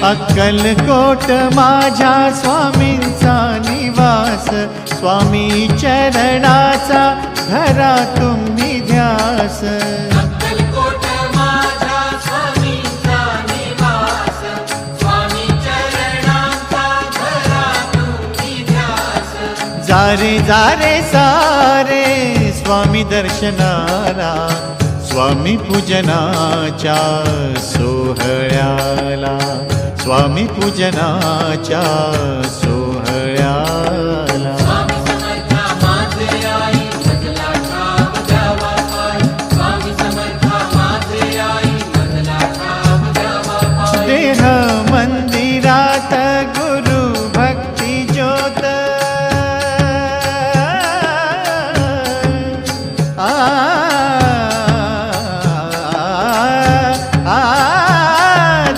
अक्कलकोट माझ्या स्वामींचा निवास, स्वामी चरणाचा धरा तुम्ही ध्यास। अक्कलकोट माझ्या स्वामींचा निवास, स्वामी चरणांचा धरा तुम्ही ध्यास। जारे जारे सारे स्वामी दर्शनाला, स्वामी पूजनाच्या सोहळ्याला, स्वामी पूजनाच्या सोहळ्याला। स्वामी समर्था माझे आई मजला ठाव द्यावा पाय, स्वामी समर्था माझे आई मजला ठाव द्यावा पाय। देह